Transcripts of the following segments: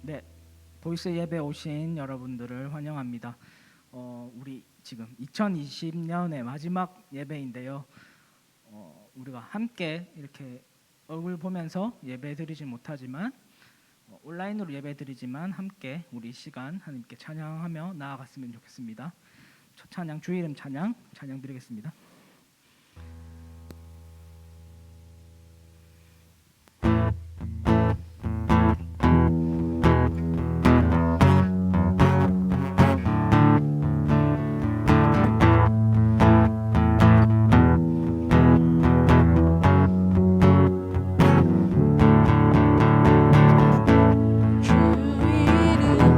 네, 보이스 예배 오신 여러분들을 환영합니다. 우리 지금 2020년의 마지막 예배인데요. 우리가 함께 이렇게 얼굴 보면서 예배드리진 못하지만 온라인으로 예배드리지만 함께 우리 시간 하나님께 찬양하며 나아갔으면 좋겠습니다. 첫 찬양 주의 이름 찬양 드리겠습니다.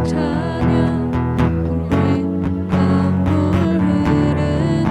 찬양 강물 흐르는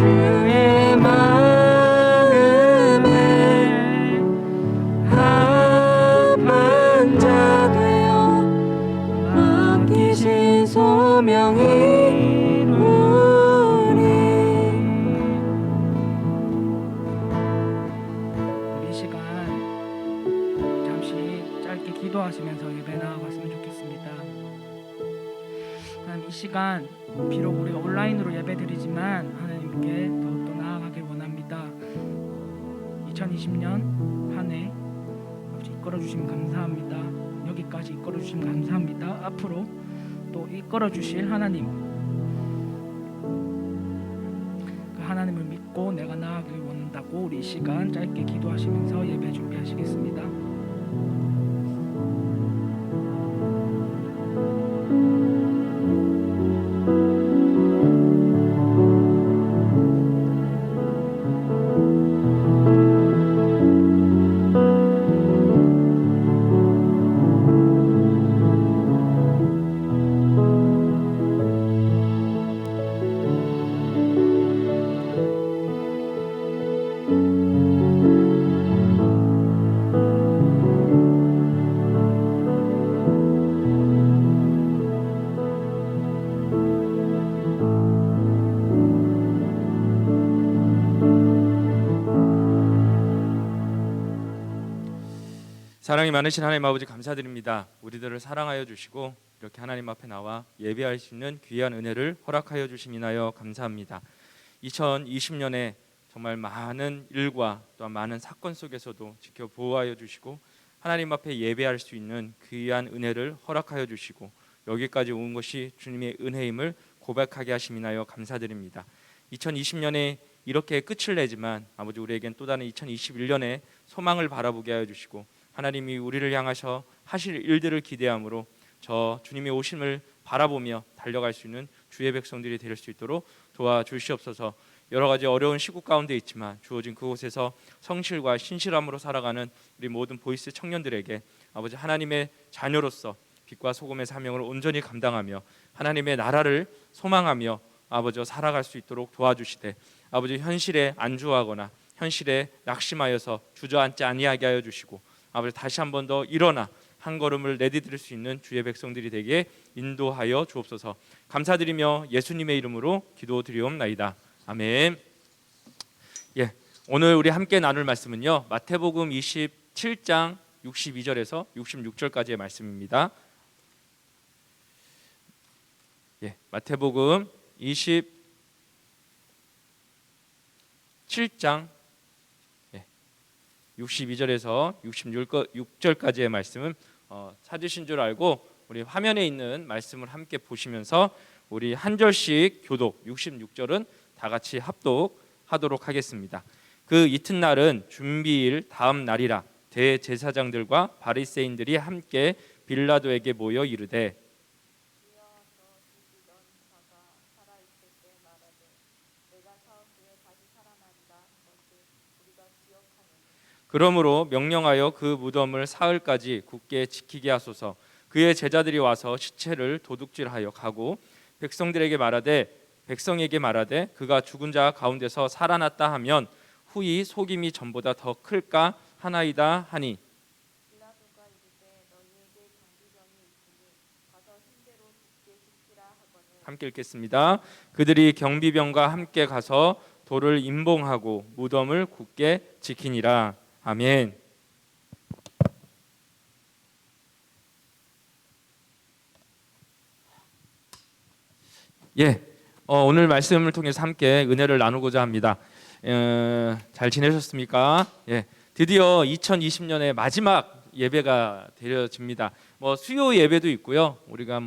주의 마음에 합한 자 되어 맡기신 소명이 이루리. 우리 시간 잠시 짧게 기도하시면서 예배 나아갔으면 좋겠습니다. 하나님, 이 시간 비록 우리가 온라인으로 예배드리지만 하나님께 더욱더 나아가길 원합니다. 2020년 한 해 아버지 이끌어 주심 감사합니다. 여기까지 이끌어 주심 감사합니다. 앞으로 또 이끌어 주실 하나님, 그 하나님을 믿고 내가 나아가길 원한다고 우리 이 시간 짧게 기도하시면서 예배 준비하시겠습니다. 사랑이 많으신 하나님 아버지 감사드립니다. 우리들을 사랑하여 주시고 이렇게 하나님 앞에 나와 예배할 수 있는 귀한 은혜를 허락하여 주심이나여 감사합니다. 2020년에 정말 많은 일과 또한 많은 사건 속에서도 지켜 보호하여 주시고 하나님 앞에 예배할 수 있는 귀한 은혜를 허락하여 주시고 여기까지 온 것이 주님의 은혜임을 고백하게 하심이나여 감사드립니다. 2020년에 이렇게 끝을 내지만 아버지 우리에겐 또 다른 2021년에 소망을 바라보게 하여 주시고 하나님이 우리를 향하셔 하실 일들을 기대함으로 저 주님의 오심을 바라보며 달려갈 수 있는 주의 백성들이 될 수 있도록 도와주시옵소서. 여러 가지 어려운 시국 가운데 있지만 주어진 그곳에서 성실과 신실함으로 살아가는 우리 모든 보이스 청년들에게 아버지 하나님의 자녀로서 빛과 소금의 사명을 온전히 감당하며 하나님의 나라를 소망하며 아버지 살아갈 수 있도록 도와주시되 아버지 현실에 안주하거나 현실에 낙심하여서 주저앉지 아니하게 하여 주시고 아버지 다시 한 번 더 일어나 한 걸음을 내디딜 수 있는 주의 백성들이 되게 인도하여 주옵소서. 감사드리며 예수님의 이름으로 기도드리옵나이다. 아멘. 예, 오늘 우리 함께 나눌 말씀은요 마태복음 27장 62절에서 66절까지의 말씀입니다. 예, 마태복음 27장 62절에서 66절까지의 말씀은 찾으신 줄 알고 우리 화면에 있는 말씀을 함께 보시면서 우리 한 절씩 교독, 66절은 다 같이 합독하도록 하겠습니다. 그 이튿날은 준비일 다음 날이라 대제사장들과 바리새인들이 함께 빌라도에게 모여 이르되 그러므로 명령하여 그 무덤을 사흘까지 굳게 지키게 하소서. 그의 제자들이 와서 시체를 도둑질하여 가고 백성에게 말하되 그가 죽은 자 가운데서 살아났다 하면 후이 속임이 전보다 더 클까 하나이다 하니 빌라도가 이르되 너희에게 경비병이 있으니 가서 힘대로 굳게 지키라 하거늘 함께 읽겠습니다. 그들이 경비병과 함께 가서 돌을 임봉하고 무덤을 굳게 지키니라. 아멘. 예, 오늘 말씀을 통해서 함께 은혜를 나누고자 합니다. 잘 지내셨습니까? 예, 드디어 2020년의 마지막 예배가 되어집니다. 수요 예배도 있고요, 우리가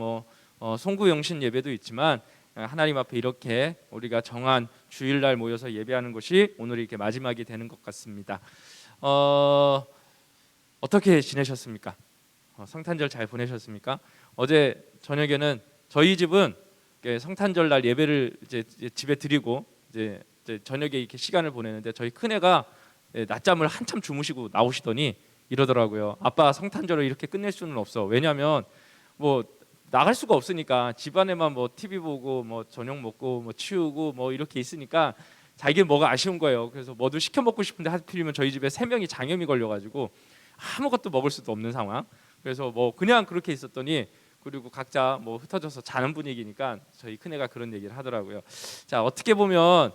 송구영신 예배도 있지만 하나님 앞에 이렇게 우리가 정한 주일날 모여서 예배하는 것이 오늘 이렇게 마지막이 되는 것 같습니다. 어떻게 지내셨습니까? 성탄절 잘 보내셨습니까? 어제 저녁에는 저희 집은 성탄절 날 예배를 이제 집에 드리고 이제 저녁에 이렇게 시간을 보내는데 저희 큰애가 낮잠을 한참 주무시고 나오시더니 이러더라고요. 아빠, 성탄절을 이렇게 끝낼 수는 없어. 왜냐하면 나갈 수가 없으니까 집안에만 TV 보고 저녁 먹고 치우고 이렇게 있으니까 자기는 뭐가 아쉬운 거예요. 그래서 뭐도 시켜 먹고 싶은데 하필이면 저희 집에 3명이 장염이 걸려가지고 아무것도 먹을 수도 없는 상황. 그래서 뭐 그냥 그렇게 있었더니 그리고 각자 뭐 흩어져서 자는 분위기니까 저희 큰애가 그런 얘기를 하더라고요. 자, 어떻게 보면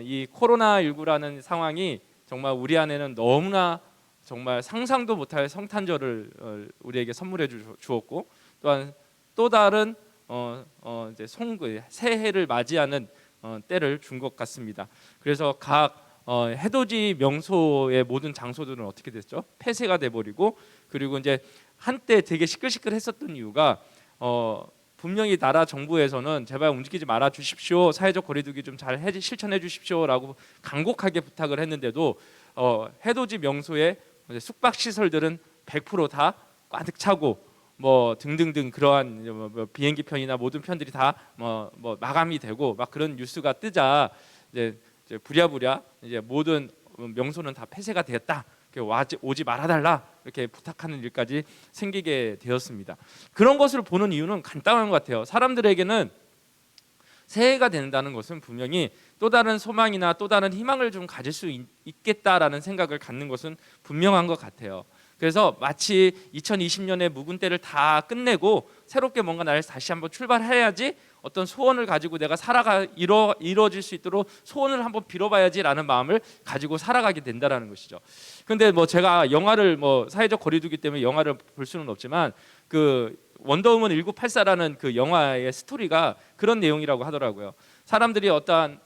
이 코로나19라는 상황이 정말 우리 안에는 너무나 정말 상상도 못할 성탄절을 우리에게 선물해 주었고, 또한 또 다른 이제 새해를 맞이하는 때를 준 것 같습니다. 그래서 각 해돋이 명소의 모든 장소들은 어떻게 됐죠? 폐쇄가 돼버리고, 그리고 이제 한때 되게 시끌시끌했었던 이유가 분명히 나라 정부에서는 제발 움직이지 말아 주십시오, 사회적 거리두기 좀 잘 실천해 주십시오라고 간곡하게 부탁을 했는데도 해돋이 명소의 숙박 시설들은 100%다 가득 차고 뭐 등등등 그러한 뭐 비행기 편이나 모든 편들이 다 뭐 마감이 되고 막 그런 뉴스가 뜨자 이제 부랴부랴 이제 모든 명소는 다 폐쇄가 되었다, 오지 말아달라 이렇게 부탁하는 일까지 생기게 되었습니다. 그런 것을 보는 이유는 간단한 것 같아요. 사람들에게는 새해가 된다는 것은 분명히 또 다른 소망이나 또 다른 희망을 좀 가질 수 있겠다라는 생각을 갖는 것은 분명한 것 같아요. 그래서 마치 2020년의 묵은 때를 다 끝내고 새롭게 뭔가 나를 다시 한번 출발해야지, 어떤 소원을 가지고 내가 이루어질 수 있도록 소원을 한번 빌어봐야지라는 마음을 가지고 살아가게 된다라는 것이죠. 근데 뭐 제가 영화를 뭐 사회적 거리두기 때문에 영화를 볼 수는 없지만 그 원더우먼 1984라는 그 영화의 스토리가 그런 내용이라고 하더라고요. 사람들이 어떤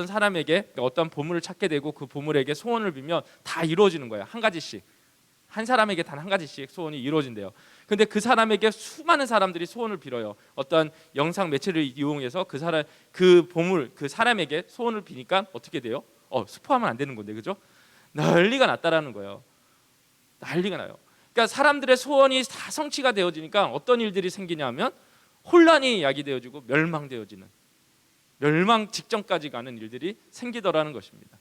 사람에게 어떤 보물을 찾게 되고 그 보물에게 소원을 빌면 다 이루어지는 거예요. 한 가지씩. 한 사람에게 단 한 가지씩 소원이 이루어진대요. 근데 그 사람에게 수많은 사람들이 소원을 빌어요. 어떤 영상 매체를 이용해서 그 보물, 그 사람에게 소원을 비니까 어떻게 돼요? 스포하면 안 되는 건데, 그죠? 난리가 났다라는 거예요. 난리가 나요. 그러니까 사람들의 소원이 다 성취가 되어지니까 어떤 일들이 생기냐면 혼란이 야기되어지고 멸망 직전까지 가는 일들이 생기더라는 것입니다.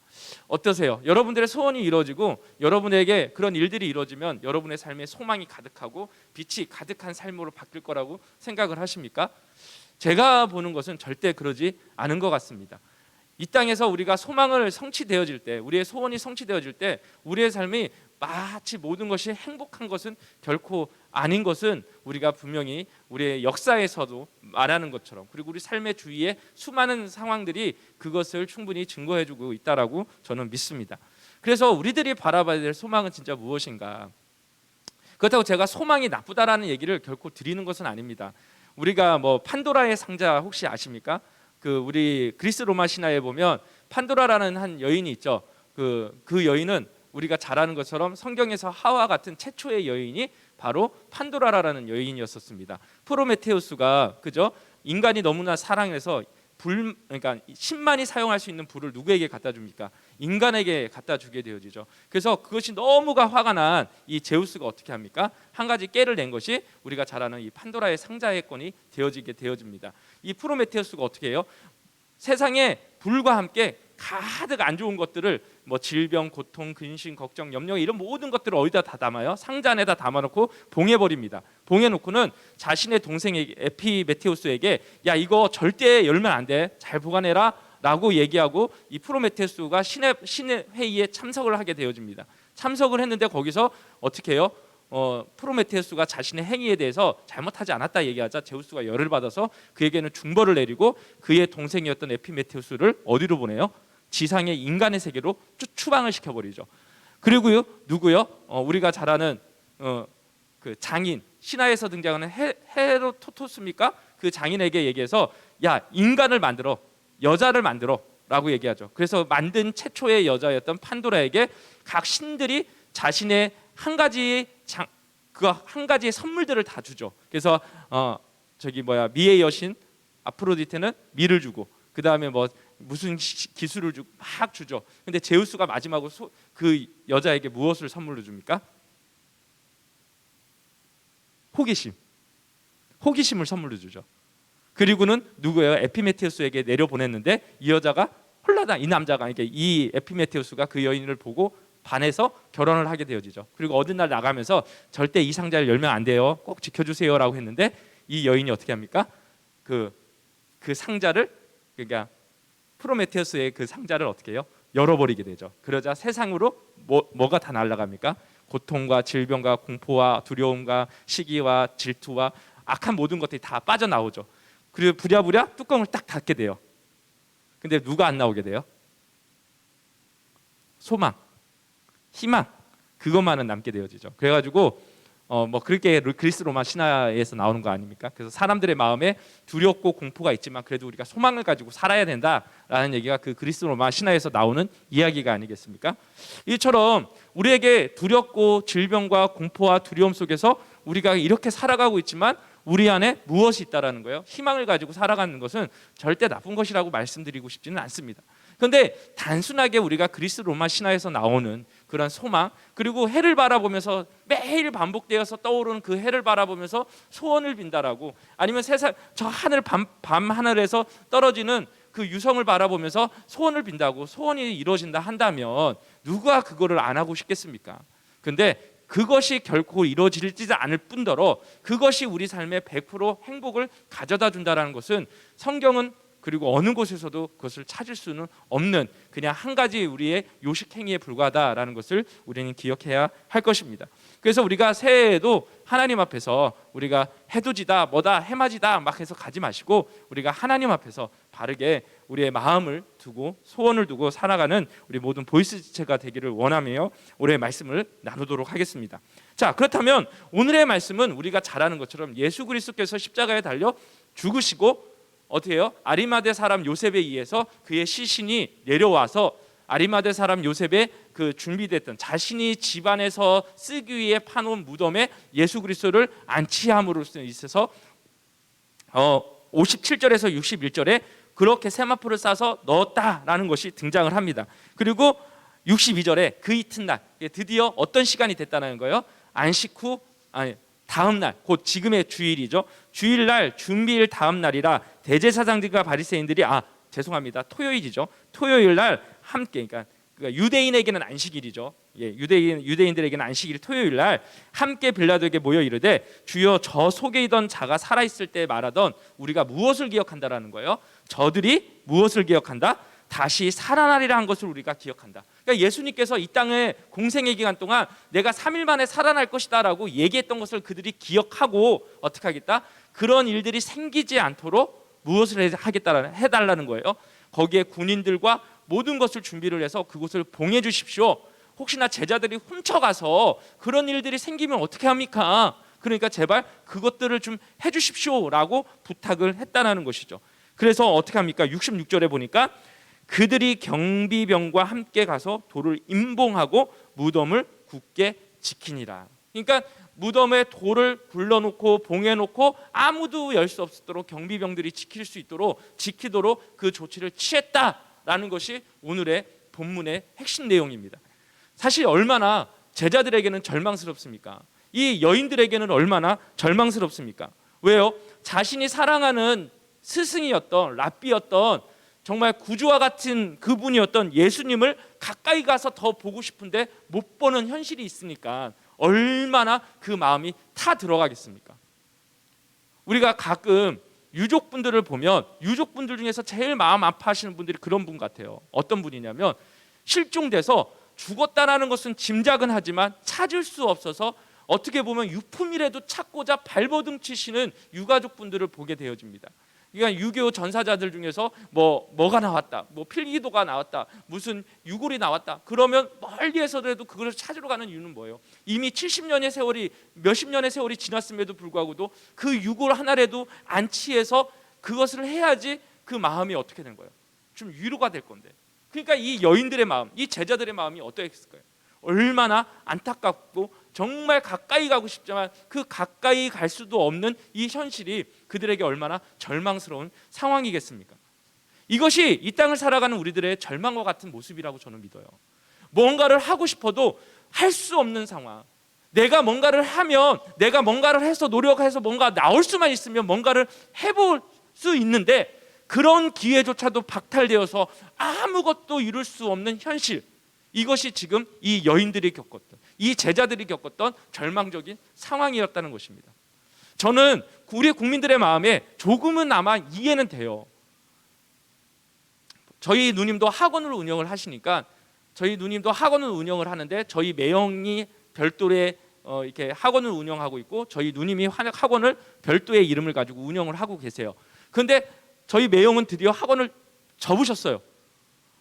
어떠세요? 여러분들의 소원이 이루어지고 여러분에게 그런 일들이 이루어지면 여러분의 삶에 소망이 가득하고 빛이 가득한 삶으로 바뀔 거라고 생각을 하십니까? 제가 보는 것은 절대 그러지 않은 것 같습니다. 이 땅에서 우리가 소망을 성취되어질 때, 우리의 소원이 성취되어질 때 우리의 삶이 마치 모든 것이 행복한 것은 결코 아닌 것은 우리가 분명히 우리의 역사에서도 말하는 것처럼, 그리고 우리 삶의 주위에 수많은 상황들이 그것을 충분히 증거해주고 있다라고 저는 믿습니다. 그래서 우리들이 바라봐야 될 소망은 진짜 무엇인가? 그렇다고 제가 소망이 나쁘다라는 얘기를 결코 드리는 것은 아닙니다. 우리가 뭐 판도라의 상자 혹시 아십니까? 그 우리 그리스 로마 신화에 보면 판도라라는 한 여인이 있죠. 그 여인은 우리가 잘 아는 것처럼 성경에서 하와 같은 최초의 여인이 바로 판도라라는 여인이었었습니다. 프로메테우스가 그죠? 인간이 너무나 사랑해서 그러니까 신만이 사용할 수 있는 불을 누구에게 갖다 줍니까? 인간에게 갖다 주게 되어지죠. 그래서 그것이 너무가 화가 난 이 제우스가 어떻게 합니까? 한 가지 깨를 낸 것이 우리가 잘 아는 이 판도라의 상자의 건이 되어집니다. 이 프로메테우스가 어떻게 해요? 세상에 불과 함께 가득 안 좋은 것들을 뭐 질병, 고통, 근심, 걱정, 염려 이런 모든 것들을 어디다 다 담아요? 상자 안에다 담아놓고 봉해버립니다. 봉해놓고는 자신의 동생에게 에피메테우스에게 야 이거 절대 열면 안 돼, 잘 보관해라 라고 얘기하고 이 프로메테우스가 신의 회의에 참석을 하게 되어집니다. 참석을 했는데 거기서 어떻게 해요? 프로메테우스가 자신의 행위에 대해서 잘못하지 않았다 얘기하자 제우스가 열을 받아서 그에게는 중벌을 내리고 그의 동생이었던 에피메테우스를 어디로 보내요? 지상의 인간의 세계로 추방을 시켜버리죠. 그리고요 누구요? 우리가 잘 아는 그 장인, 신화에서 등장하는 헤로토토스입니까? 그 장인에게 얘기해서 야 인간을 만들어, 여자를 만들어 라고 얘기하죠. 그래서 만든 최초의 여자였던 판도라에게 각 신들이 자신의 한 가지의 선물들을 다 주죠. 그래서 미의 여신 아프로디테는 미를 주고 그 다음에 뭐 무슨 기술을 주고 막 주죠. 근데 제우스가 마지막으로 그 여자에게 무엇을 선물로 줍니까? 호기심을 선물로 주죠. 그리고는 누구예요? 에피메테우스에게 내려보냈는데 이 여자가 홀라당 이 남자가 그러니까 이 에피메테우스가 그 여인을 보고 반해서 결혼을 하게 되어지죠. 그리고 어느 날 나가면서 절대 이 상자를 열면 안 돼요, 꼭 지켜주세요라고 했는데 이 여인이 어떻게 합니까? 그 상자를 그러니까 프로메테우스의 그 상자를 어떻게 해요? 열어버리게 되죠. 그러자 세상으로 뭐가 다 날아갑니까? 고통과 질병과 공포와 두려움과 시기와 질투와 악한 모든 것들이 다 빠져나오죠. 그리고 부랴부랴 뚜껑을 딱 닫게 돼요. 근데 누가 안 나오게 돼요? 소망, 희망, 그것만은 남게 되어지죠. 그래가지고 뭐 그렇게 그리스 로마 신화에서 나오는 거 아닙니까? 그래서 사람들의 마음에 두렵고 공포가 있지만 그래도 우리가 소망을 가지고 살아야 된다라는 얘기가 그 그리스 로마 신화에서 나오는 이야기가 아니겠습니까? 이처럼 우리에게 두렵고 질병과 공포와 두려움 속에서 우리가 이렇게 살아가고 있지만 우리 안에 무엇이 있다라는 거예요. 희망을 가지고 살아가는 것은 절대 나쁜 것이라고 말씀드리고 싶지는 않습니다. 그런데 단순하게 우리가 그리스 로마 신화에서 나오는 그런 소망, 그리고 해를 바라보면서 매일 반복되어서 떠오르는 그 해를 바라보면서 소원을 빈다라고, 아니면 세상 저 하늘 밤 하늘에서 떨어지는 그 유성을 바라보면서 소원을 빈다고 소원이 이루어진다 한다면 누가 그거를 안 하고 싶겠습니까? 근데 그것이 결코 이루어지지 않을 뿐더러 그것이 우리 삶의 100% 행복을 가져다 준다라는 것은 성경은 그리고 어느 곳에서도 그것을 찾을 수는 없는 그냥 한 가지 우리의 요식 행위에 불과하다라는 것을 우리는 기억해야 할 것입니다. 그래서 우리가 새해에도 하나님 앞에서 우리가 해돋이다 뭐다 해맞이다 막 해서 가지 마시고 우리가 하나님 앞에서 바르게 우리의 마음을 두고 소원을 두고 살아가는 우리 모든 보이스 지체가 되기를 원하며 올해의 말씀을 나누도록 하겠습니다. 자, 그렇다면 오늘의 말씀은 우리가 잘 아는 것처럼 예수 그리스도께서 십자가에 달려 죽으시고 어떻게 해요? 아리마대 사람 요셉에 의해서 그의 시신이 내려와서 아리마대 사람 요셉의 그 준비됐던 자신이 집안에서 쓰기 위해 파놓은 무덤에 예수 그리스도를 안치함으로써 있어서 57절에서 61절에 그렇게 세마포를 싸서 넣었다라는 것이 등장을 합니다. 그리고 62절에 그 이튿날 드디어 어떤 시간이 됐다는 거예요? 안식 후 다음 날, 곧 지금의 주일이죠. 주일날 준비일 다음 날이라 대제사장들과 바리새인들이 죄송합니다. 토요일이죠. 토요일 날 함께, 그러니까 유대인에게는 안식일이죠. 유대인들에게는 안식일이 토요일 날 함께 빌라도에게 모여 이르되 주여 저 속에 있던 자가 살아 있을 때 말하던 우리가 무엇을 기억한다라는 거예요. 저들이 무엇을 기억한다? 다시 살아나리라 한 것을 우리가 기억한다. 그러니까 예수님께서 이 땅의 공생의 기간 동안 내가 3일 만에 살아날 것이다라고 얘기했던 것을 그들이 기억하고 어떻게 하겠다? 그런 일들이 생기지 않도록 무엇을 해달라는 거예요. 거기에 군인들과 모든 것을 준비를 해서 그곳을 봉해 주십시오. 혹시나 제자들이 훔쳐가서 그런 일들이 생기면 어떻게 합니까? 그러니까 제발 그것들을 좀 해주십시오라고 부탁을 했다는 것이죠. 그래서 어떻게 합니까? 66절에 보니까 그들이 경비병과 함께 가서 돌을 임봉하고 무덤을 굳게 지키니라. 그러니까 무덤에 돌을 굴러놓고 봉해놓고 아무도 열 수 없도록 경비병들이 지키도록 그 조치를 취했다라는 것이 오늘의 본문의 핵심 내용입니다. 사실 얼마나 제자들에게는 절망스럽습니까? 이 여인들에게는 얼마나 절망스럽습니까? 왜요? 자신이 사랑하는 스승이었던 랍비였던 정말 구주와 같은 그분이었던 예수님을 가까이 가서 더 보고 싶은데 못 보는 현실이 있으니까 얼마나 그 마음이 타 들어가겠습니까? 우리가 가끔 유족분들을 보면 유족분들 중에서 제일 마음 아파하시는 분들이 그런 분 같아요. 어떤 분이냐면 실종돼서 죽었다라는 것은 짐작은 하지만 찾을 수 없어서 어떻게 보면 유품이라도 찾고자 발버둥 치시는 유가족분들을 보게 되어집니다. 그러니까 6.25 전사자들 중에서 뭐가 나왔다, 뭐 필기도가 나왔다, 무슨 유골이 나왔다. 그러면 멀리에서라도 그걸 찾으러 가는 이유는 뭐예요? 이미 70년의 세월이 몇십 년의 세월이 지났음에도 불구하고도 그 유골 하나라도 안치해서 그것을 해야지 그 마음이 어떻게 된 거예요? 좀 위로가 될 건데. 그러니까 이 여인들의 마음, 이 제자들의 마음이 어떠했을까요? 얼마나 안타깝고 정말 가까이 가고 싶지만 그 가까이 갈 수도 없는 이 현실이 그들에게 얼마나 절망스러운 상황이겠습니까? 이것이 이 땅을 살아가는 우리들의 절망과 같은 모습이라고 저는 믿어요. 뭔가를 하고 싶어도 할 수 없는 상황. 내가 뭔가를 하면 내가 뭔가를 해서 노력해서 뭔가 나올 수만 있으면 뭔가를 해볼 수 있는데 그런 기회조차도 박탈되어서 아무것도 이룰 수 없는 현실. 이것이 지금 이 여인들이 겪었던, 이 제자들이 겪었던 절망적인 상황이었다는 것입니다. 저는 우리 국민들의 마음에 조금은 아마 이해는 돼요. 저희 누님도 학원을 운영을 하시니까 저희 누님도 학원을 운영을 하는데 저희 매형이 별도의 이렇게 학원을 운영하고 있고 저희 누님이 학원을 별도의 이름을 가지고 운영을 하고 계세요. 그런데 저희 매형은 드디어 학원을 접으셨어요.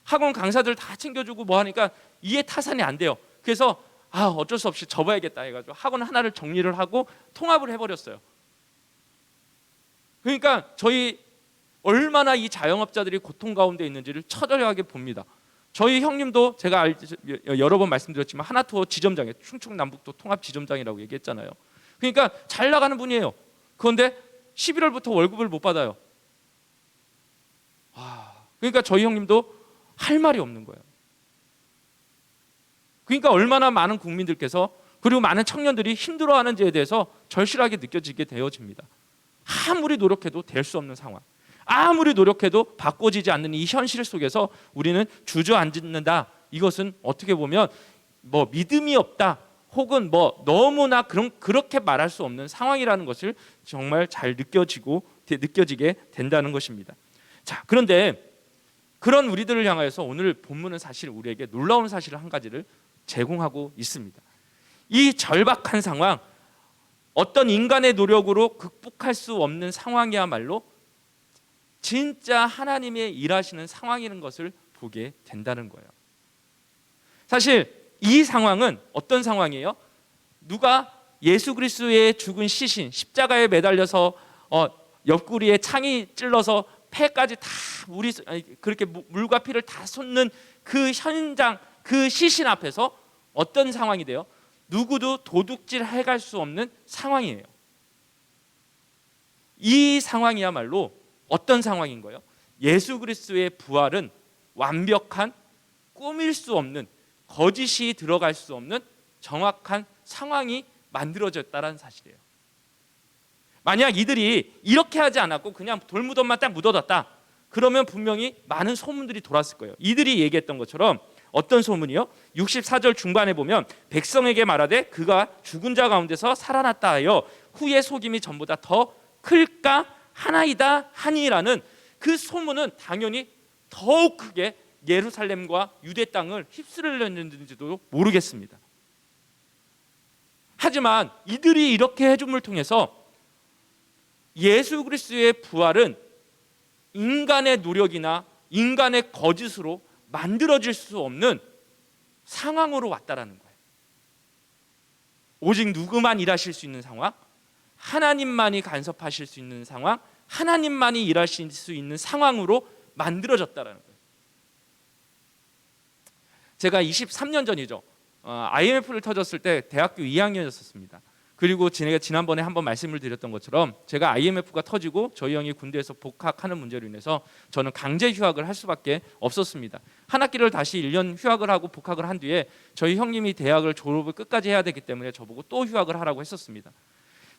학원 강사들 다 챙겨주고 뭐 하니까 이해 타산이 안 돼요. 그래서 어쩔 수 없이 접어야겠다 해가지고 학원 하나를 정리를 하고 통합을 해버렸어요. 그러니까 저희 얼마나 이 자영업자들이 고통 가운데 있는지를 처절하게 봅니다. 저희 형님도 제가 여러 번 말씀드렸지만 하나투어 지점장에 충청남북도 통합 지점장이라고 얘기했잖아요. 그러니까 잘 나가는 분이에요. 그런데 11월부터 월급을 못 받아요. 그러니까 저희 형님도 할 말이 없는 거예요. 그러니까 얼마나 많은 국민들께서 그리고 많은 청년들이 힘들어하는지에 대해서 절실하게 느껴지게 되어집니다. 아무리 노력해도 될 수 없는 상황, 아무리 노력해도 바꿔지지 않는 이 현실 속에서 우리는 주저앉는다. 이것은 어떻게 보면 뭐 믿음이 없다 혹은 뭐 너무나 그렇게 말할 수 없는 상황이라는 것을 정말 잘 느껴지게 된다는 것입니다. 자, 그런데 그런 우리들을 향하여서 오늘 본문은 사실 우리에게 놀라운 사실을 한 가지를 제공하고 있습니다. 이 절박한 상황, 어떤 인간의 노력으로 극복할 수 없는 상황이야말로 진짜 하나님의 일하시는 상황이라는 것을 보게 된다는 거예요. 사실 이 상황은 어떤 상황이에요? 누가 예수 그리스도의 죽은 시신, 십자가에 매달려서 옆구리에 창이 찔러서 폐까지 다 그렇게 물과 피를 다 쏟는 그 현장, 그 시신 앞에서 어떤 상황이 돼요? 누구도 도둑질 해갈 수 없는 상황이에요. 이 상황이야말로 어떤 상황인 거예요? 예수 그리스도의 부활은 완벽한, 꾸밀 수 없는, 거짓이 들어갈 수 없는 정확한 상황이 만들어졌다는 사실이에요. 만약 이들이 이렇게 하지 않았고 그냥 돌무덤만 딱 묻어뒀다, 그러면 분명히 많은 소문들이 돌았을 거예요. 이들이 얘기했던 것처럼 어떤 소문이요? 64절 중반에 보면 백성에게 말하되 그가 죽은 자 가운데서 살아났다 하여 후의 속임이 전보다 더 클까 하나이다 하니라는 그 소문은 당연히 더욱 크게 예루살렘과 유대 땅을 휩쓸렸는지도 모르겠습니다. 하지만 이들이 이렇게 해줌을 통해서 예수 그리스도의 부활은 인간의 노력이나 인간의 거짓으로 만들어질 수 없는 상황으로 왔다라는 거예요. 오직 누구만 일하실 수 있는 상황, 하나님만이 간섭하실 수 있는 상황, 하나님만이 일하실 수 있는 상황으로 만들어졌다라는 거예요. 제가 23년 전이죠. IMF를 터졌을 때 대학교 2학년이었습니다. 그리고 제가 지난번에 한번 말씀을 드렸던 것처럼 제가 IMF가 터지고 저희 형이 군대에서 복학하는 문제로 인해서 저는 강제 휴학을 할 수밖에 없었습니다. 한 학기를 다시 1년 휴학을 하고 복학을 한 뒤에 저희 형님이 대학을 졸업을 끝까지 해야 되기 때문에 저보고 또 휴학을 하라고 했었습니다.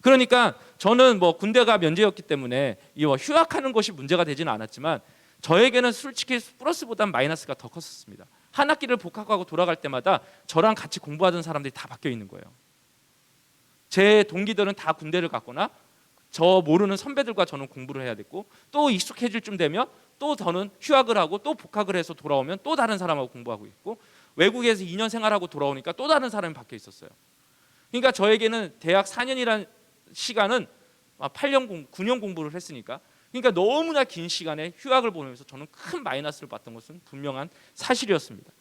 그러니까 저는 뭐 군대가 면제였기 때문에 이 휴학하는 것이 문제가 되지는 않았지만 저에게는 솔직히 플러스보단 마이너스가 더 컸었습니다. 한 학기를 복학하고 돌아갈 때마다 저랑 같이 공부하던 사람들이 다 바뀌어 있는 거예요. 제 동기들은 다 군대를 갔거나 저 모르는 선배들과 저는 공부를 해야 됐고, 또 익숙해질 쯤 되면 또 저는 휴학을 하고 또 복학을 해서 돌아오면 또 다른 사람하고 공부하고 있고, 외국에서 2년 생활하고 돌아오니까 또 다른 사람이 바뀌어 있었어요. 그러니까 저에게는 대학 4년이라는 시간은 9년 공부를 했으니까, 그러니까 너무나 긴 시간에 휴학을 보내면서 저는 큰 마이너스를 봤던 것은 분명한 사실이었습니다.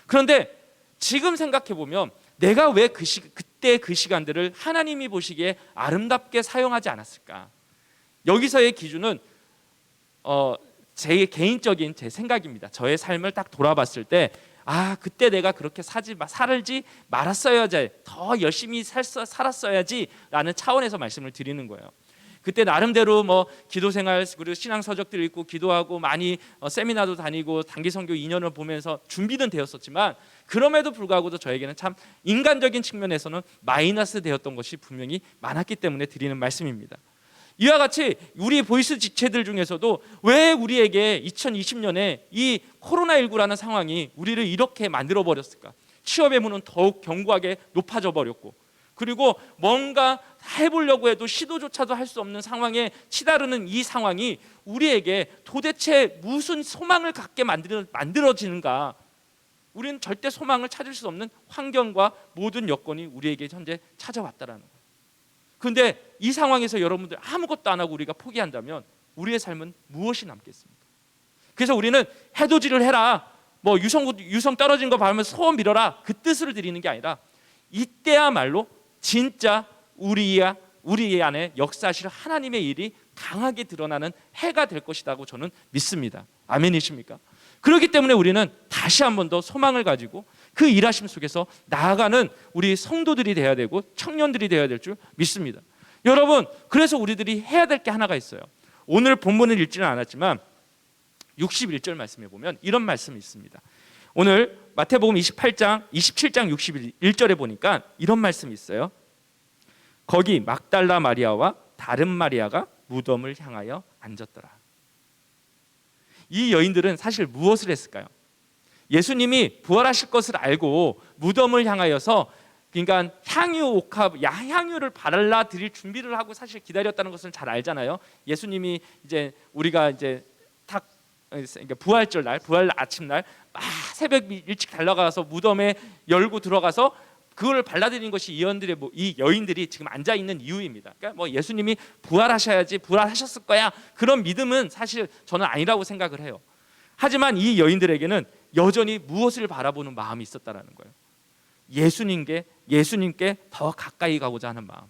그런데 지금 생각해 보면 내가 왜 그때 그 시간들을 하나님이 보시기에 아름답게 사용하지 않았을까? 여기서의 기준은 제 개인적인 제 생각입니다. 저의 삶을 딱 돌아봤을 때 그때 내가 그렇게 살지 말았어야지, 더 열심히 살았어야지 라는 차원에서 말씀을 드리는 거예요. 그때 나름대로 뭐 기도생활 그리고 신앙 서적들 읽고 기도하고 많이 세미나도 다니고 단기 선교 2년을 보면서 준비는 되었었지만, 그럼에도 불구하고도 저에게는 참 인간적인 측면에서는 마이너스 되었던 것이 분명히 많았기 때문에 드리는 말씀입니다. 이와 같이 우리 보이스 지체들 중에서도 왜 우리에게 2020년에 이 코로나19라는 상황이 우리를 이렇게 만들어 버렸을까? 취업의 문은 더욱 견고하게 높아져 버렸고, 그리고 뭔가 해보려고 해도 시도조차도 할 수 없는 상황에 치다르는 이 상황이 우리에게 도대체 무슨 소망을 갖게 만들어지는가? 우리는 절대 소망을 찾을 수 없는 환경과 모든 여건이 우리에게 현재 찾아왔다라는 거예요. 그런데 이 상황에서 여러분들 아무것도 안 하고 우리가 포기한다면 우리의 삶은 무엇이 남겠습니까? 그래서 우리는 해돋이를 해라, 뭐 유성 떨어진 거 봐면 소원 빌어라, 그 뜻을 드리는 게 아니라 이때야말로 진짜 우리 안에 역사하실 하나님의 일이 강하게 드러나는 해가 될 것이라고 저는 믿습니다. 아멘이십니까? 그렇기 때문에 우리는 다시 한 번 더 소망을 가지고 그 일하심 속에서 나아가는 우리 성도들이 되어야 되고 청년들이 되어야 될 줄 믿습니다. 여러분, 그래서 우리들이 해야 될 게 하나가 있어요. 오늘 본문을 읽지는 않았지만 61절 말씀에 보면 이런 말씀이 있습니다. 오늘 마태복음 27장 61절에 보니까 이런 말씀이 있어요. 거기 막달라 마리아와 다른 마리아가 무덤을 향하여 앉았더라. 이 여인들은 사실 무엇을 했을까요? 예수님이 부활하실 것을 알고 무덤을 향하여서, 그러니까 향유를 발라 드릴 준비를 하고 사실 기다렸다는 것을 잘 알잖아요. 예수님이 이제 우리가 이제 딱 부활절 날, 부활 아침 날 막 새벽 일찍 달려가서 무덤에 열고 들어가서 그걸 발라드린 것이 이 여인들이 지금 앉아 있는 이유입니다. 그러니까 뭐 예수님이 부활하셔야지, 부활하셨을 거야, 그런 믿음은 사실 저는 아니라고 생각을 해요. 하지만 이 여인들에게는 여전히 무엇을 바라보는 마음이 있었다라는 거예요. 예수님께 더 가까이 가고자 하는 마음,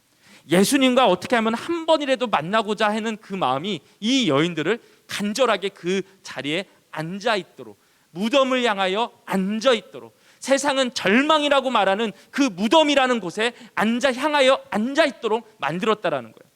예수님과 어떻게 하면 한 번이라도 만나고자 하는 그 마음이 이 여인들을 간절하게 그 자리에 앉아 있도록, 무덤을 향하여 앉아 있도록, 세상은 절망이라고 말하는 그 무덤이라는 곳에 향하여 앉아 있도록 만들었다라는 거예요.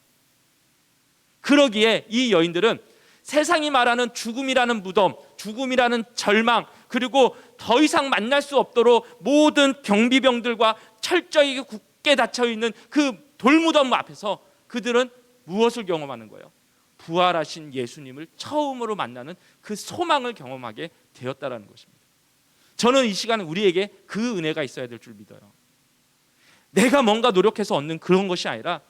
그러기에 이 여인들은 세상이 말하는 죽음이라는 무덤, 죽음이라는 절망, 그리고 더 이상 만날 수 없도록 모든 경비병들과 철저히 굳게 닫혀 있는 그 돌무덤 앞에서 그들은 무엇을 경험하는 거예요? 부활하신 예수님을 처음으로 만나는 그 소망을 경험하게 되었다라는 것입니다. 저는 이 시간에 우리에게 그 은혜가 있어야 될 줄 믿어요. 내가 뭔가 노력해서 얻는 그런 것이 아니라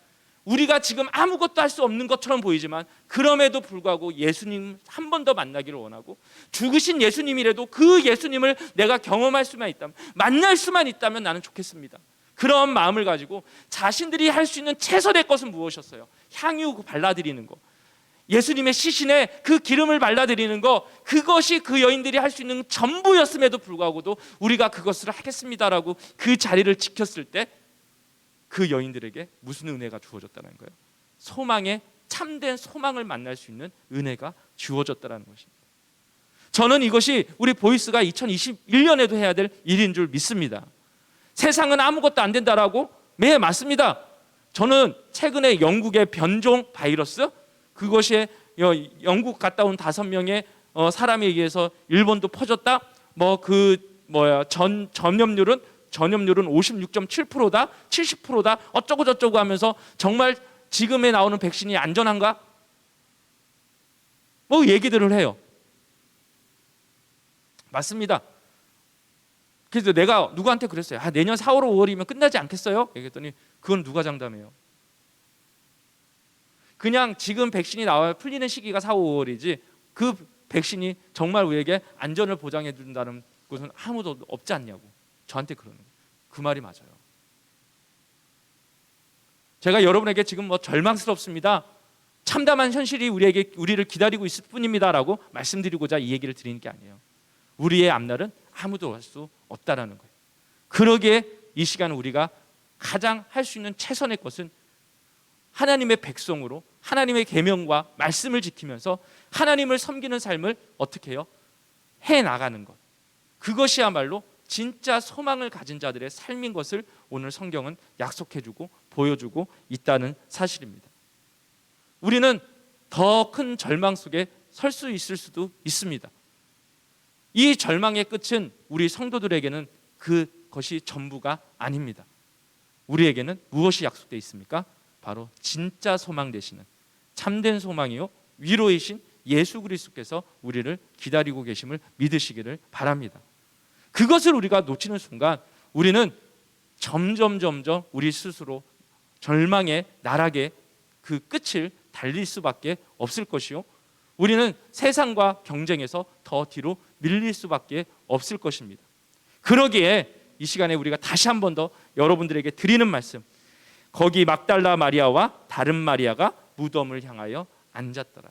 우리가 지금 아무것도 할 수 없는 것처럼 보이지만 그럼에도 불구하고 예수님 한 번 더 만나기를 원하고, 죽으신 예수님이라도 그 예수님을 내가 경험할 수만 있다면, 만날 수만 있다면 나는 좋겠습니다. 그런 마음을 가지고 자신들이 할 수 있는 최선의 것은 무엇이었어요? 향유 발라드리는 거, 예수님의 시신에 그 기름을 발라드리는 거, 그것이 그 여인들이 할 수 있는 전부였음에도 불구하고도 우리가 그것을 하겠습니다라고 그 자리를 지켰을 때 그 여인들에게 무슨 은혜가 주어졌다는 거예요? 참된 소망을 만날 수 있는 은혜가 주어졌다는 것입니다. 저는 이것이 우리 보이스가 2021년에도 해야 될 일인 줄 믿습니다. 세상은 아무것도 안 된다라고? 네, 맞습니다. 저는 최근에 영국의 변종 바이러스, 그것이 영국 갔다 온 5명의 사람에 의해서 일본도 퍼졌다. 전염률은 56.7%다, 70%다, 어쩌고 저쩌고 하면서 정말 지금에 나오는 백신이 안전한가? 얘기들을 해요. 맞습니다. 그래서 내가 누구한테 그랬어요. 내년 4월, 5월이면 끝나지 않겠어요? 얘기했더니 그건 누가 장담해요? 그냥 지금 백신이 나와야 풀리는 시기가 4, 5월이지 그 백신이 정말 우리에게 안전을 보장해 준다는 것은 아무도 없지 않냐고 저한테 그러는 거예요. 그 말이 맞아요. 제가 여러분에게 지금 절망스럽습니다, 참담한 현실이 우리를 기다리고 있을 뿐입니다라고 말씀드리고자 이 얘기를 드리는 게 아니에요. 우리의 앞날은 아무도 알 수 없다라는 거예요. 그러기에 이 시간 우리가 가장 할 수 있는 최선의 것은 하나님의 백성으로 하나님의 계명과 말씀을 지키면서 하나님을 섬기는 삶을 어떻게 해요? 해나가는 것. 그것이야말로 진짜 소망을 가진 자들의 삶인 것을 오늘 성경은 약속해주고 보여주고 있다는 사실입니다. 우리는 더 큰 절망 속에 설 수 있을 수도 있습니다. 이 절망의 끝은 우리 성도들에게는 그것이 전부가 아닙니다. 우리에게는 무엇이 약속되어 있습니까? 바로 진짜 소망 되시는 참된 소망이요 위로이신 예수 그리스도께서 우리를 기다리고 계심을 믿으시기를 바랍니다. 그것을 우리가 놓치는 순간 우리는 점점 우리 스스로 절망의 나락의 그 끝을 달릴 수밖에 없을 것이요, 우리는 세상과 경쟁에서 더 뒤로 밀릴 수밖에 없을 것입니다. 그러기에 이 시간에 우리가 다시 한 번 더 여러분들에게 드리는 말씀, 거기 막달라 마리아와 다른 마리아가 무덤을 향하여 앉았더라.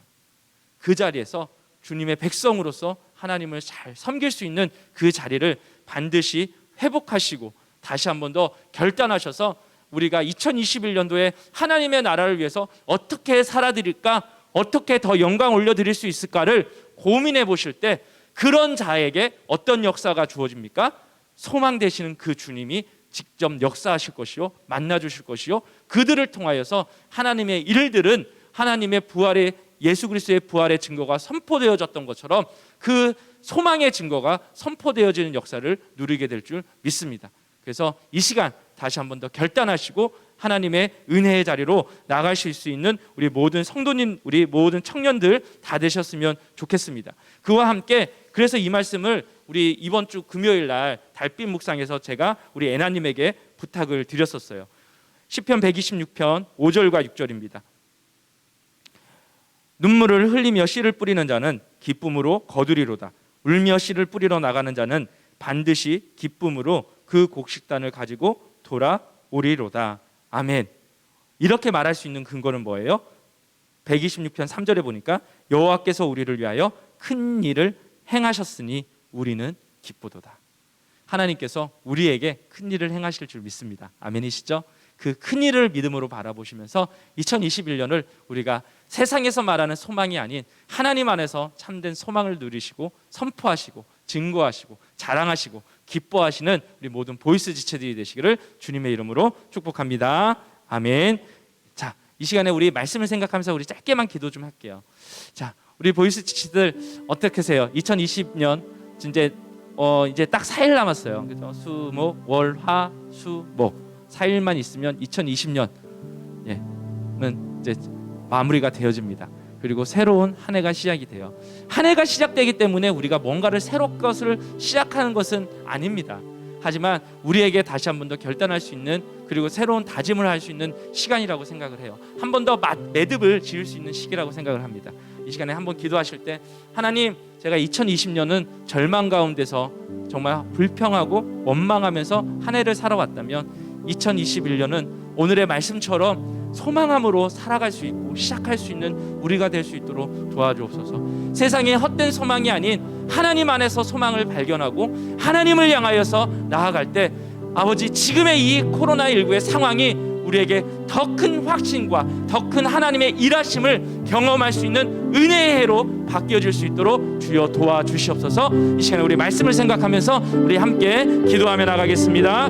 그 자리에서 주님의 백성으로서 하나님을 잘 섬길 수 있는 그 자리를 반드시 회복하시고 다시 한 번 더 결단하셔서 우리가 2021년도에 하나님의 나라를 위해서 어떻게 살아드릴까, 어떻게 더 영광 올려드릴 수 있을까를 고민해 보실 때 그런 자에게 어떤 역사가 주어집니까? 소망 되시는 그 주님이 직접 역사하실 것이요, 만나 주실 것이요, 그들을 통하여서 하나님의 일들은 하나님의 부활의, 예수 그리스도의 부활의 증거가 선포되어졌던 것처럼 그 소망의 증거가 선포되어지는 역사를 누리게 될 줄 믿습니다. 그래서 이 시간 다시 한 번 더 결단하시고 하나님의 은혜의 자리로 나가실 수 있는 우리 모든 성도님, 우리 모든 청년들 다 되셨으면 좋겠습니다. 그와 함께 그래서 이 말씀을 우리 이번 주 금요일 날 달빛 묵상에서 제가 우리 애나님에게 부탁을 드렸었어요. 시편 126편 5절과 6절입니다. 눈물을 흘리며 씨를 뿌리는 자는 기쁨으로 거두리로다. 울며 씨를 뿌리러 나가는 자는 반드시 기쁨으로 그 곡식단을 가지고 돌아오리로다. 아멘. 이렇게 말할 수 있는 근거는 뭐예요? 126편 3절에 보니까 여호와께서 우리를 위하여 큰 일을 행하셨으니 우리는 기쁘도다. 하나님께서 우리에게 큰 일을 행하실 줄 믿습니다. 아멘이시죠? 그 큰 일을 믿음으로 바라보시면서 2021년을 우리가 세상에서 말하는 소망이 아닌 하나님 안에서 참된 소망을 누리시고 선포하시고 증거하시고 자랑하시고 기뻐하시는 우리 모든 보이스 지체들이 되시기를 주님의 이름으로 축복합니다. 아멘. 자, 이 시간에 우리 말씀을 생각하면서 우리 짧게만 기도 좀 할게요. 자, 우리 보이스 지체들 어떻게 하세요? 2020년 이제 딱 4일 남았어요. 그래서 수, 목, 월, 화, 수, 목 4일만 있으면 2020년은 이제 마무리가 되어집니다. 그리고 새로운 한 해가 시작이 돼요. 한 해가 시작되기 때문에 우리가 뭔가를 새로운 것을 시작하는 것은 아닙니다. 하지만 우리에게 다시 한 번 더 결단할 수 있는, 그리고 새로운 다짐을 할 수 있는 시간이라고 생각을 해요. 한 번 더 매듭을 지을 수 있는 시기라고 생각을 합니다. 이 시간에 한번 기도하실 때, 하나님, 제가 2020년은 절망 가운데서 정말 불평하고 원망하면서 한 해를 살아왔다면 2021년은 오늘의 말씀처럼 소망함으로 살아갈 수 있고 시작할 수 있는 우리가 될 수 있도록 도와주옵소서. 세상에 헛된 소망이 아닌 하나님 안에서 소망을 발견하고 하나님을 향하여서 나아갈 때, 아버지, 지금의 이 코로나19의 상황이 우리에게 더 큰 확신과 더 큰 하나님의 일하심을 경험할 수 있는 은혜의 해로 바뀌어질 수 있도록 주여 도와주시옵소서. 이 시간에 우리 말씀을 생각하면서 우리 함께 기도하며 나가겠습니다.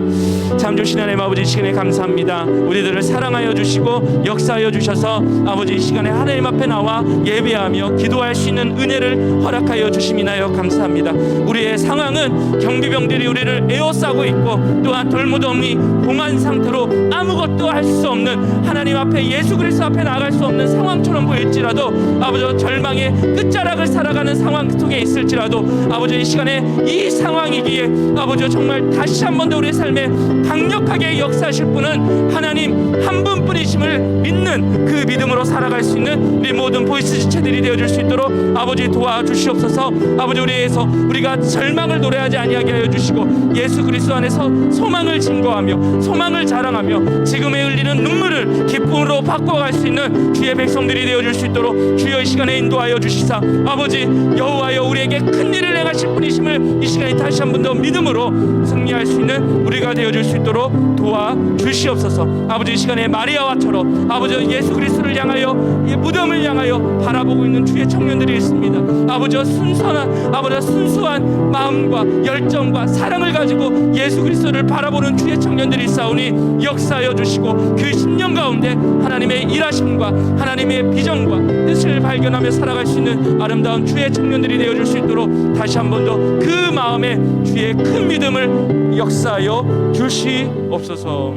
참 좋으신 하나님 아버지, 이 시간에 감사합니다. 우리들을 사랑하여 주시고 역사하여 주셔서 아버지, 이 시간에 하나님 앞에 나와 예배하며 기도할 수 있는 은혜를 허락하여 주심이나요 감사합니다. 우리의 상황은 경비병들이 우리를 에워싸고 있고 또한 돌무더미 공한 상태로 아무것도 할 수 없는, 하나님 앞에 예수 그리스도 앞에 나갈 수 없는 상황처럼 보일지라도 아버지, 절망의 끝자락을 살아가는 상황 속에 있을지라도 아버지, 이 시간에 이 상황이기에 아버지 정말 다시 한 번 더 우리의 삶에 강력하게 역사하실 분은 하나님 한 분뿐이심을 믿는 그 믿음으로 살아갈 수 있는 우리 모든 보이스 지체들이 되어줄 수 있도록 아버지 도와주시옵소서. 아버지, 우리가 절망을 노래하지 아니하게 하여 주시고 예수 그리스도 안에서 소망을 증거하며 소망을 자랑하며 지금에 흘리는 눈물을 기쁨으로 바꿔갈 수 있는 주의 백성들이 되어줄 수 있도록 주여 이 시간에 인도하여 주시사 아버지, 여호와여 우리에게 큰 일을 행하실 분이심을 이 시간에 다시 한 번 더 믿음으로 승리할 수 있는 우리가 되어줄 수 있도록 도와주시옵소서. 아버지, 이 시간에 마리아와처럼 아버지 예수 그리스도를 향하여 무덤을 향하여 바라보고 있는 주의 청년들이 있습니다. 아버지, 순수한 마음과 열정과 사랑을 가지고 예수 그리스도를 바라보는 주의 청년들이 있사오니 역사하여 주시고 그 10년 가운데 하나님의 일하심과 하나님의 비전과 뜻을 발견하며 살아갈 수 있는 아름다운 주의 청년들이 되어줄 수 있도록 다시 한 번 더 그 마음에 주의 큰 믿음을 역사하여 주시옵소서.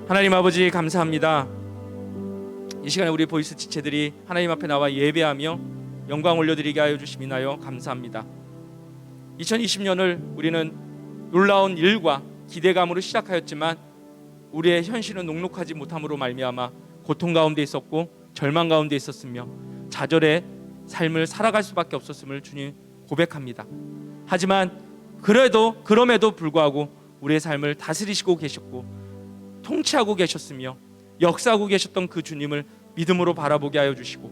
하나님 아버지, 감사합니다. 이 시간에 우리 보이스 지체들이 하나님 앞에 나와 예배하며 영광 올려드리게 하여 주심이나요 감사합니다. 2020년을 우리는 놀라운 일과 기대감으로 시작하였지만 우리의 현실은 녹록하지 못함으로 말미암아 고통 가운데 있었고 절망 가운데 있었으며 좌절의 삶을 살아갈 수밖에 없었음을 주님 고백합니다. 하지만 그럼에도 불구하고 우리의 삶을 다스리시고 계셨고 통치하고 계셨으며 역사하고 계셨던 그 주님을 믿음으로 바라보게 하여 주시고,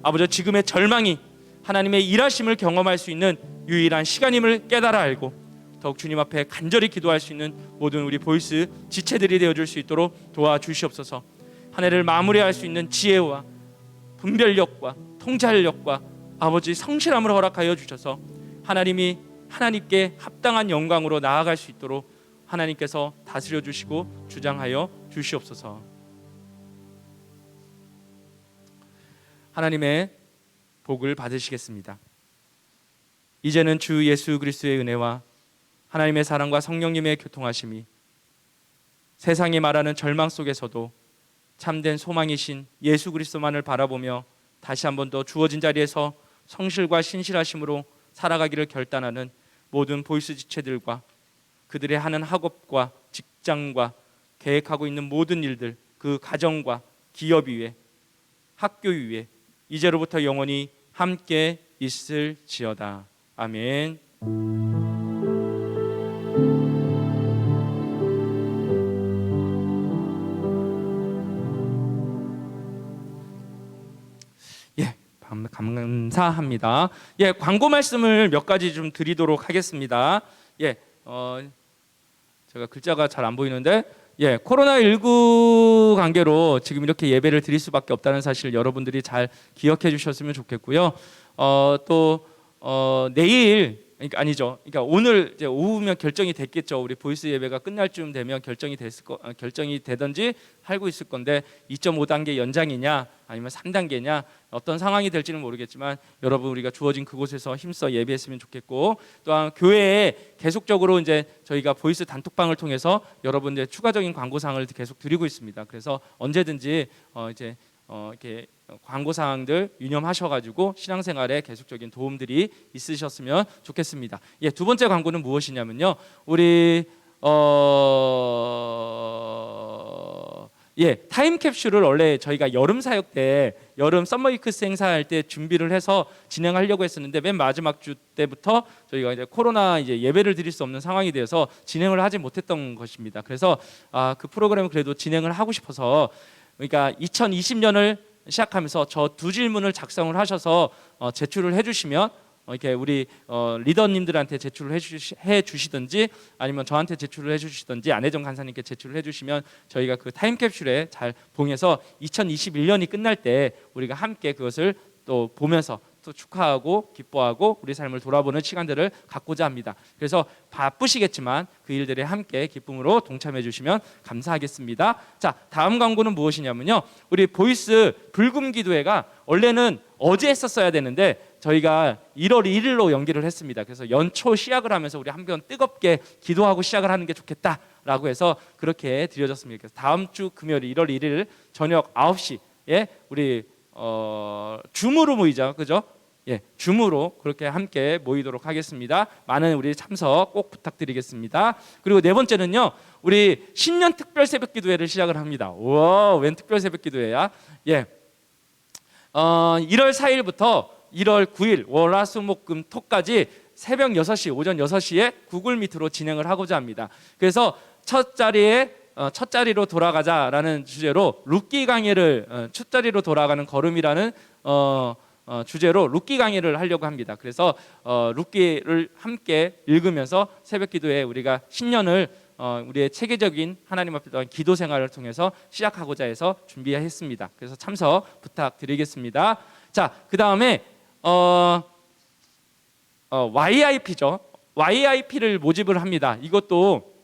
아버지, 지금의 절망이 하나님의 일하심을 경험할 수 있는 유일한 시간임을 깨달아 알고 더욱 주님 앞에 간절히 기도할 수 있는 모든 우리 보이스 지체들이 되어줄 수 있도록 도와주시옵소서. 한 해를 마무리할 수 있는 지혜와 분별력과 통찰력과 아버지 성실함을 허락하여 주셔서 하나님께 합당한 영광으로 나아갈 수 있도록 하나님께서 다스려 주시고 주장하여 주시옵소서. 하나님의 복을 받으시겠습니다. 이제는 주 예수 그리스도의 은혜와 하나님의 사랑과 성령님의 교통하심이 세상이 말하는 절망 속에서도 참된 소망이신 예수 그리스도만을 바라보며 다시 한 번 더 주어진 자리에서 성실과 신실하심으로 살아가기를 결단하는 모든 보이스 지체들과 그들의 하는 학업과 직장과 계획하고 있는 모든 일들, 그 가정과 기업 위에, 학교 위에 이제로부터 영원히 함께 있을지어다. 아멘. 감사합니다. 광고 말씀을 몇 가지 좀 드리도록 하겠습니다. 제가 글자가 잘 안 보이는데, 코로나19 관계로 지금 이렇게 예배를 드릴 수밖에 없다는 사실 여러분들이 잘 기억해 주셨으면 좋겠고요. 내일, 그러니까 오늘 이제 오후면 결정이 됐겠죠. 우리 보이스 예배가 끝날 쯤 되면 결정이 되든지 하고 있을 건데 2.5단계 연장이냐 아니면 3단계냐 어떤 상황이 될지는 모르겠지만 여러분 우리가 주어진 그곳에서 힘써 예배했으면 좋겠고, 또한 교회에 계속적으로 이제 저희가 보이스 단톡방을 통해서 여러분들 추가적인 광고사항을 계속 드리고 있습니다. 그래서 언제든지 이렇게 광고 사항들 유념하셔가지고 신앙생활에 계속적인 도움들이 있으셨으면 좋겠습니다. 두 번째 광고는 무엇이냐면요, 우리 타임캡슐을 원래 저희가 여름 사역 때, 여름 썸머위크스 행사할 때 준비를 해서 진행하려고 했었는데 맨 마지막 주 때부터 저희가 이제 코로나 예배를 드릴 수 없는 상황이 되어서 진행을 하지 못했던 것입니다. 그래서 그 프로그램을 그래도 진행을 하고 싶어서, 그러니까 2020년을 시작하면서 저 두 질문을 작성을 하셔서 제출을 해주시면 이렇게 우리 리더님들한테 제출을 해주시든지 아니면 저한테 제출을 해주시든지 안혜정 간사님께 제출을 해주시면 저희가 그 타임캡슐에 잘 봉해서 2021년이 끝날 때 우리가 함께 그것을 또 보면서 또 축하하고 기뻐하고 우리 삶을 돌아보는 시간들을 갖고자 합니다. 그래서 바쁘시겠지만 그 일들에 함께 기쁨으로 동참해 주시면 감사하겠습니다. 자, 다음 광고는 무엇이냐면요, 우리 보이스 불금 기도회가 원래는 어제 했었어야 되는데 저희가 1월 1일로 연기를 했습니다. 그래서 연초 시작을 하면서 우리 한번 뜨겁게 기도하고 시작을 하는 게 좋겠다라고 해서 그렇게 드려졌습니다. 그래서 다음 주 금요일 1월 1일 저녁 9시에 우리 줌으로 모이자, 그죠? 줌으로 그렇게 함께 모이도록 하겠습니다. 많은 우리 참석 꼭 부탁드리겠습니다. 그리고 네 번째는요, 우리 신년 특별 새벽 기도회를 시작을 합니다. 우와, 웬 특별 새벽 기도회야? 1월 4일부터 1월 9일 월화수목금 토까지 새벽 6시, 오전 6시에 구글 미트로 진행을 하고자 합니다. 그래서 첫 자리로 돌아가자라는 주제로 룻기 강해를 첫 자리로 돌아가는 걸음이라는 주제로 룻기 강의를 하려고 합니다. 그래서 룻기를 함께 읽으면서 새벽 기도에 우리가 신년을 우리의 체계적인 하나님 앞에 대한 기도 생활을 통해서 시작하고자 해서 준비했습니다. 그래서 참석 부탁드리겠습니다. 자, 그 다음에 YIP죠. YIP를 모집을 합니다. 이것도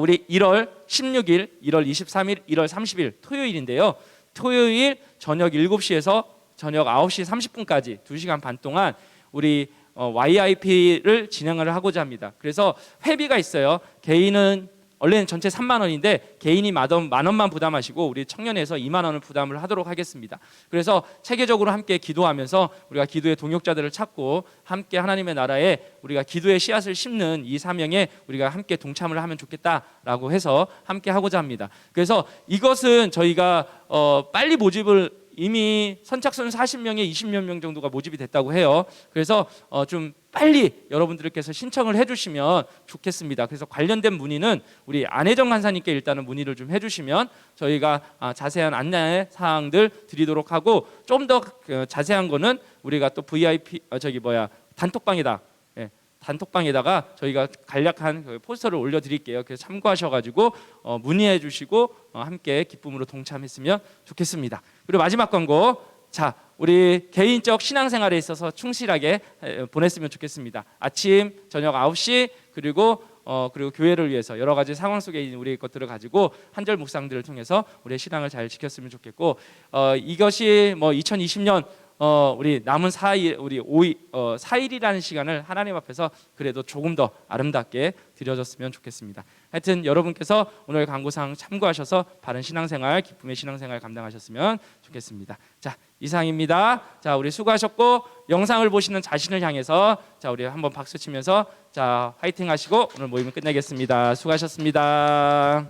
우리 1월 16일, 1월 23일, 1월 30일 토요일인데요. 토요일 저녁 7시에서 저녁 9시 30분까지 2시간 반 동안 우리 YIP를 진행을 하고자 합니다. 그래서 회비가 있어요. 개인은 원래는 전체 3만 원인데 개인이 만 원만 부담하시고 우리 청년에서 2만 원을 부담을 하도록 하겠습니다. 그래서 체계적으로 함께 기도하면서 우리가 기도의 동역자들을 찾고 함께 하나님의 나라에 우리가 기도의 씨앗을 심는 이 사명에 우리가 함께 동참을 하면 좋겠다라고 해서 함께 하고자 합니다. 그래서 이것은 저희가 빨리 모집을 이미 선착순 40명에 20몇 명 정도가 모집이 됐다고 해요. 그래서 좀 빨리 여러분들께서 신청을 해주시면 좋겠습니다. 그래서 관련된 문의는 우리 안혜정 간사님께 일단은 문의를 좀 해주시면 저희가 자세한 안내 사항들 드리도록 하고 좀 더 자세한 거는 우리가 또 VIP 단톡방에다 단톡방에다가 저희가 간략한 그 포스터를 올려드릴게요. 그래서 참고하셔가지고 문의해 주시고 함께 기쁨으로 동참했으면 좋겠습니다. 그리고 마지막 광고, 자 우리 개인적 신앙생활에 있어서 충실하게 보냈으면 좋겠습니다. 아침 저녁 9시 그리고 교회를 위해서 여러 가지 상황 속에 있는 우리의 것들을 가지고 한절 묵상들을 통해서 우리의 신앙을 잘 지켰으면 좋겠고 이것이 2020년 우리 남은 4일 우리 4일이라는 시간을 하나님 앞에서 그래도 조금 더 아름답게 드려졌으면 좋겠습니다. 하여튼 여러분께서 오늘 광고사항 참고하셔서 바른 신앙생활, 기쁨의 신앙생활 감당하셨으면 좋겠습니다. 자, 이상입니다. 자, 우리 수고하셨고 영상을 보시는 자신을 향해서 자, 우리 한번 박수 치면서 자, 화이팅 하시고 오늘 모임을 끝내겠습니다. 수고하셨습니다.